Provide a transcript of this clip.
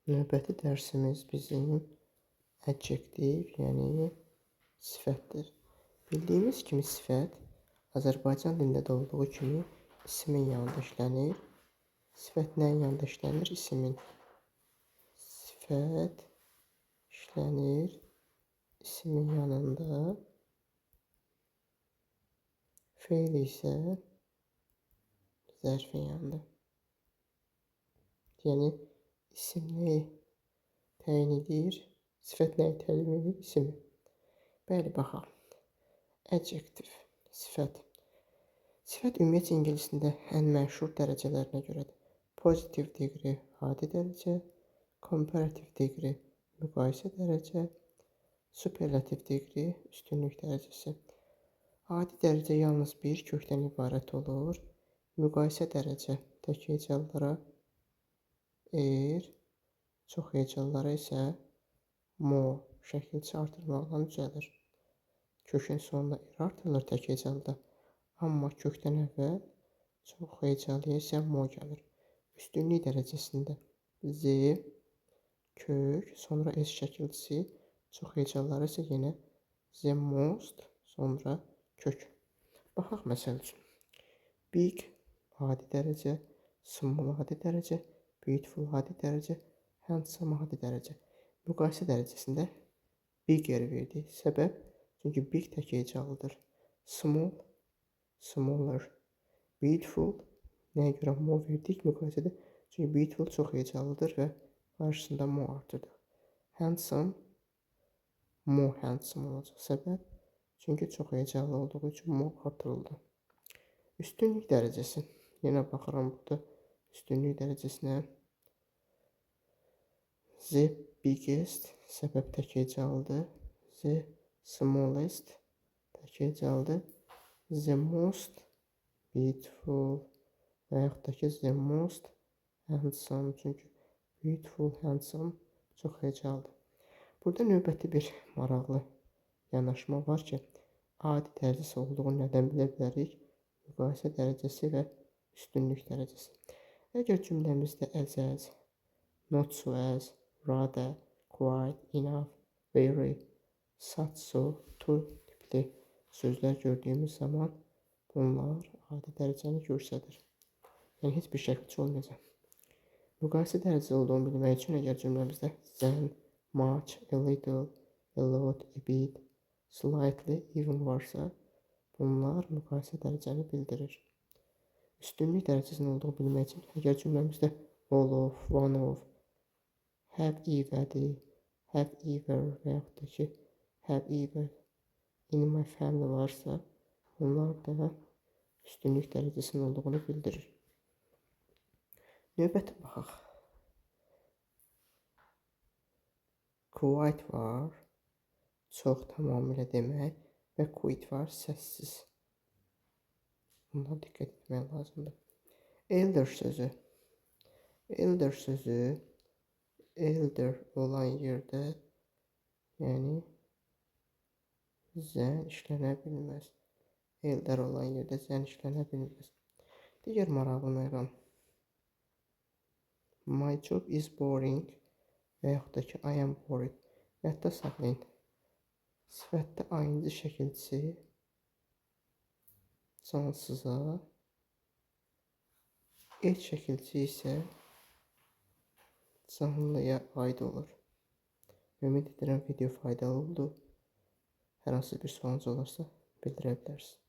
Növbəti dərsimiz bizim adjektiv, yəni sifətdir. Bildiyimiz kimi sifət Azərbaycan dilində də olduğu kimi ismin yanında işlənir. Sifət nəyin yanında işlənir? İsmin. Sifət işlənir ismin yanında. Fe'l isə zərfin yanında. Yəni isim nəyi təyin edir? Sifət nəyi təyin edir? İsmi. Bəli, baxaq. Adjektiv, sifət. Sifət ümumiyyətlə ingiliscə ən məşhur dərəcələrinə görədir. Positive degree adi dərəcə, comparative degree müqayisə dərəcə, superlative degree üstünlük dərəcəsi. Adi dərəcə yalnız bir kökdən ibarət olur. Müqayisə dərəcə tək hecalara çox hecalara isə mo şəkilçi artırmaqla düzəlir. Kökün sonuna artırılır tək hecalıda. Amma kökdən əvvəl çox hecalıya isə mo gəlir. Üstünlük dərəcəsində z, kök, sonra s şəkilçisi, çox hecalara isə yenə the most, sonra kök. Baxaq məsəl üçün. Big adi dərəcə, small adi dərəcə, beautiful adi dərəcə, handsome adi dərəcə. Müqayisə dərəcəsində bigger verdik. Səbəb? Çünki big tək hecalıdır. Small, smaller. Beautiful, nəyə görə mo verdik müqayisədə? Çünki beautiful çox hecalıdır və qarşısında mo artırdıq. Handsome, mo handsome olacaq. Səbəb? Çünki çox hecalı olduğu üçün mo artırıldı. Üstünlük dərəcəsi. Yenə baxıram burada üstünlük dərəcəsinə. The biggest, səbəb tək hecalıdır. The smallest, tək hecalıdır. The most beautiful və yaxud da ki, the most handsome. Çünki beautiful, handsome çox hecalıdır. Burada növbəti bir maraqlı yanaşma var ki, adi dərəcəsi olduğunu nədən bilə bilərik? Müqayisə dərəcəsi və üstünlük dərəcəsi. Əgər cümləmizdə as, not so as, rather, quite, enough, very, such so, to tipli sözlər gördüyümüz zaman bunlar adi dərəcəni göstərir. Yəni heç bir şəkilçi olmayacaq. Müqayisə dərəcəsi olduğunu bilmək üçün əgər cümləmizdə than, much, a little, a lot, a bit, slightly, even varsa, bunlar müqayisə dərəcəni bildirir. Üstünlük dərəcəsinin olduğunu bilmək üçün əgər cümləmizdə all of, one of, have ever, have ever və yaxud da ki, have ever in my family varsa, bunlar da üstünlük dərəcəsinin olduğunu bildirir. Növbəti baxaq. Quite var, çox tamamilə demək və quit var, səssiz. Bundan diqqət etmək lazımdır. Elder sözü. Elder sözü elder olan yerdə, yəni zən işlənə bilməz. Elder olan yerdə zən işlənə bilməz. Digər maraqlı məqam. My job is boring və yaxud da ki, I am bored. Yadda saxlayın. Sifətdə ayıncı şəkilçisi cansıza, et şəkilçisi isə canlıya aid olur. Ümid edirəm video faydalı oldu. Hər hansı bir sualınız olarsa bildirə bilərsiniz.